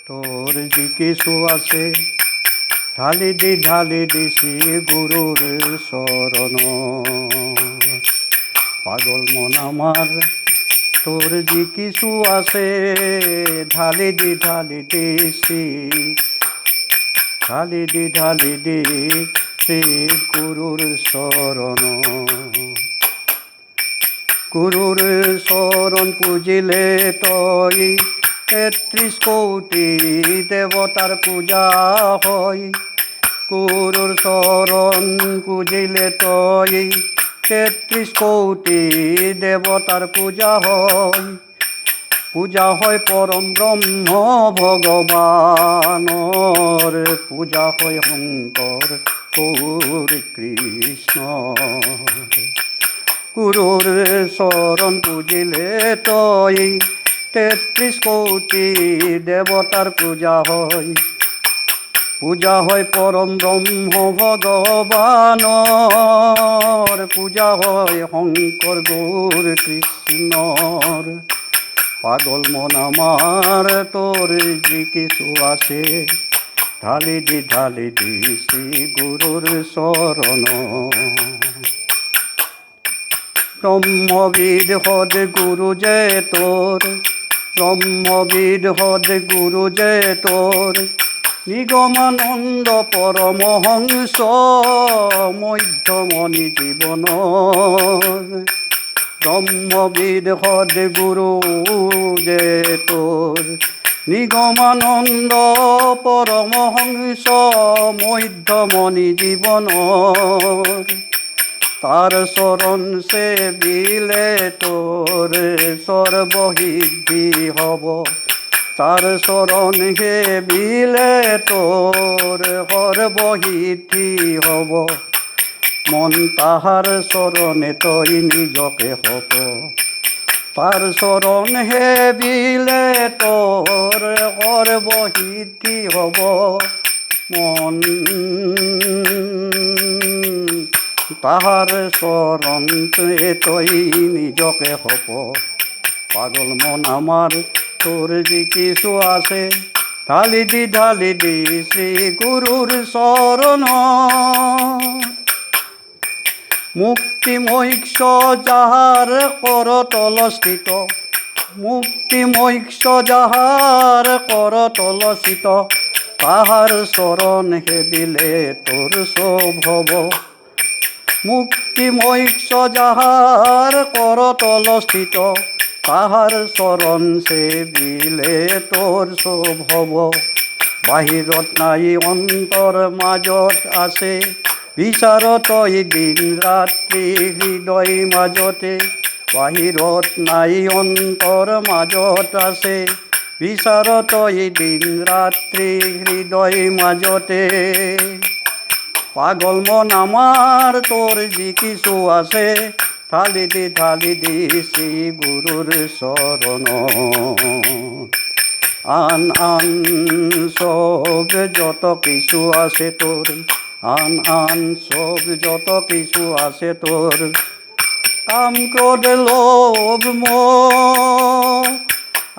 তোর যে কিছু আছে ঢালি দি শ্রী গুরুর শরণ। পাগল মন আমার তোর যে কিছু আছে ঢালি দি শ্রী ঢালি দি শ্রী গুরুর শরণ। গুরুর শরণ পুজিলে তই ৩৩ কোটি দেবতার পূজা হয়। গুরুর শরণ পুজিলে তই ৩৩ কোটি দেবতার পূজা হয়। পূজা হয় পরম ব্রহ্ম ভগবানর, পূজা হয় শঙ্কর গৌর কৃষ্ণ। গুরুর শরণ পুজিলে তই ৩৩ কোটি দেবতার পূজা হয়। পূজা হয় পরম ব্রহ্ম ভগবানর, পূজা হয় শঙ্কর গৌর কৃষ্ণর। পাগল মন আমার তোর যে কিছু আছে ঢালি দি শ্রী গুরুর শরণ। ব্রহ্মবিদ হদ গুরু যে তোর, ব্রহ্মবিদ হদ গুরু যে তোর, নিগমানন্দ পরমহংস মধ্যমণি জীবনৰ। ব্রহ্মবিদ হদ গুরু যে তোর, নিগমানন্দ পরমহংস মধ্যমণি জীবনৰ। তার শরণ সেবিলে তোর সর্বসিদ্ধি হব, তার শরণ সেবিলে তোর সর্বসিদ্ধি হব। মন তাহার শরণে তই নিজকে হব, তার শরণ সেবিলে তোর সর্বসিদ্ধি হব। মন তাহার শরণ তই নিজকে হব। পাগল মন আমার তোর যে কিছু আছে ঢালি দি শ্রী গুরুর শরণ। মুক্তি মোক্ষ যাহার করতল স্থিত, মুক্তি মোক্ষ যাহার করতল স্থিত, তাহার শরণ সেবিলে তোর সব হব। মুক্তি মোক্ষ যাহার করতল স্থিত, তাহার শরণ সেবিলে তোর সব হব। বাহিৰত নাই অন্তৰ মাজত আছে, বিচাৰ তই দিন ৰাত্ৰি হৃদয় মাজতে। বাহিৰত নাই অন্তৰ মাজত আছে, বিচাৰ তই দিন ৰাত্ৰি হৃদয় মাজতে। পাগল মন আমার তোর যে কিছু আছে ঢালি দি শ্রী গুরুর শরণ। আন আন সব যত কিছু আছে তোর, আন আন সব যত কিছু আছে তোর, কাম ক্রোধ লোভ মোহ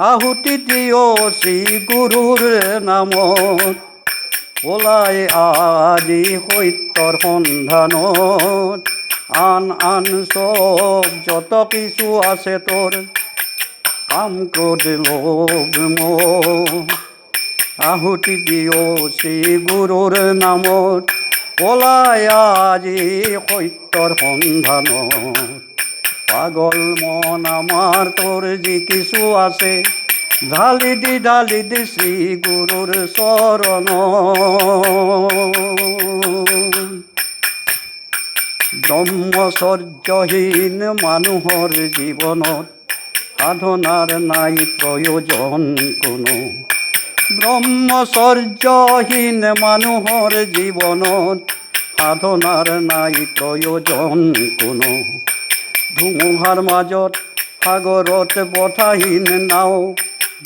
আহুতি দিও শ্রী গুরুর নামত। ওলাই আজি সত্যৰ সন্ধানত, আন আন সব যত কিছু আছে তোর, কাম ক্রোধ লোভ মোহ আহুতি দিও শ্রী গুৰুৰ নামত। ওলাই আজি সত্যৰ সন্ধানত। পাগল মন আমার তোর যে কিছু আছে ঢালি দি শ্রী গুরুর শরণ। ব্রহ্মচর্যহীন মানুহৰ জীৱনত সাধনাৰ নাই প্ৰয়োজন কোনো। ব্রহ্মচর্যহীন মানুহৰ জীৱনত সাধনাৰ নাই প্ৰয়োজন কোনো। ধুমুহাৰ মাজত সাগৰত বঠাহীন নাও,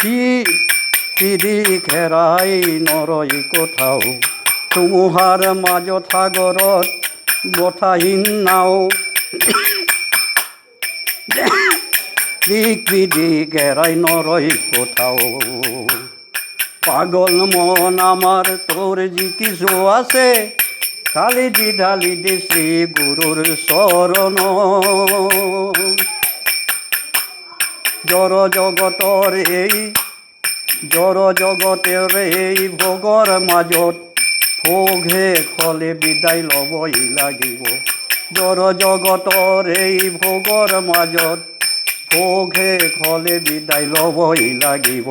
দিদিক হেৰাই নৰয় কোথাও। ধুমুহাৰ মাজত সাগৰত বঠাহীন নাও, দিক বিদিক হেৰাই নৰয় কোথাও। পাগল মন আমার তোর জি কিছু আছে, ঢালি দি শ্রী গুরুর শরণ। জড় জগতের এই ভোগৰ মাজত ভোগে খলে বিদায় লবই লাগিব। জড় জগতৰ এই ভোগৰ মাজত ভোগে খলে বিদায় লবই লাগিব।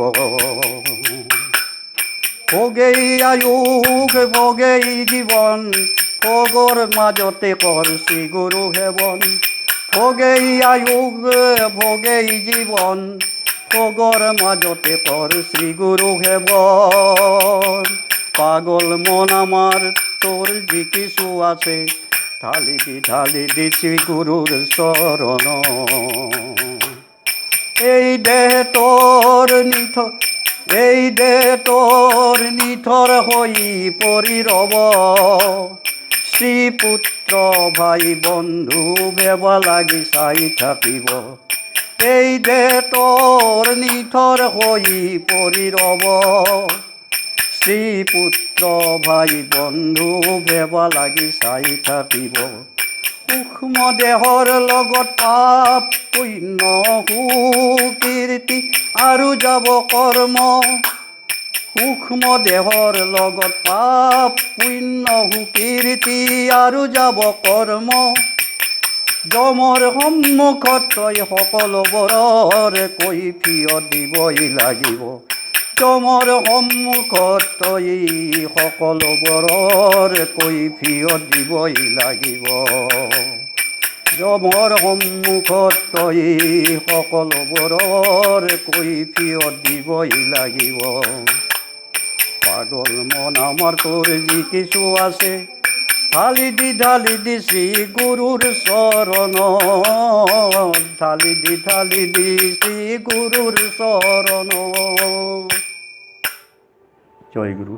ভোগেই আয়ুষ ভোগেই জীৱন, ভোগৰ মাজতে কৰ শ্ৰী গুৰু সেৱন। ভোগেই আয়ুষ ভোগেই জীৱন, ভোগৰ মাজতে কৰ শ্ৰী গুৰু সেৱন। পাগল মন আমার তোর যি কিছু আছে, ঢালি দি শ্রী গুরুর শরণ। এই দেহ তোর নিথর হই পরি রব, শ্রীপুত্র ভাই বন্ধু ভেবা লাগি চাই থাকিব। এই দেহ তোর নিথর হই পরি রব, শ্রীপুত্র ভাই বন্ধু ভেবা লাগি চাই থাকিব। সূক্ষ্ম দেহৰ লগত পাপ পুণ্য সুকীৰ্তি আৰু যাব কৰ্ম। সূক্ষ্ম দেহৰ লগত পাপ পুণ্য সুকীৰ্তি আৰু যাব কৰ্ম। যমৰ সন্মুখত তই সকলোবোৰৰ কৈফিয়ত দিবই লাগিব। যমৰ সন্মুখত তই সকলোবোৰৰ কৈফিয়ত দিবই লাগিব। যমৰ সন্মুখত তই সকলোবোৰৰ কৈফিয়ত দিবই লাগিব। পাগল মন আমার তোর যি কিছু আছে, ঢালি দি শ্রী গুরুর শরণ। ঢালি দি শ্রী গুরুর শরণ। জয় গুরু।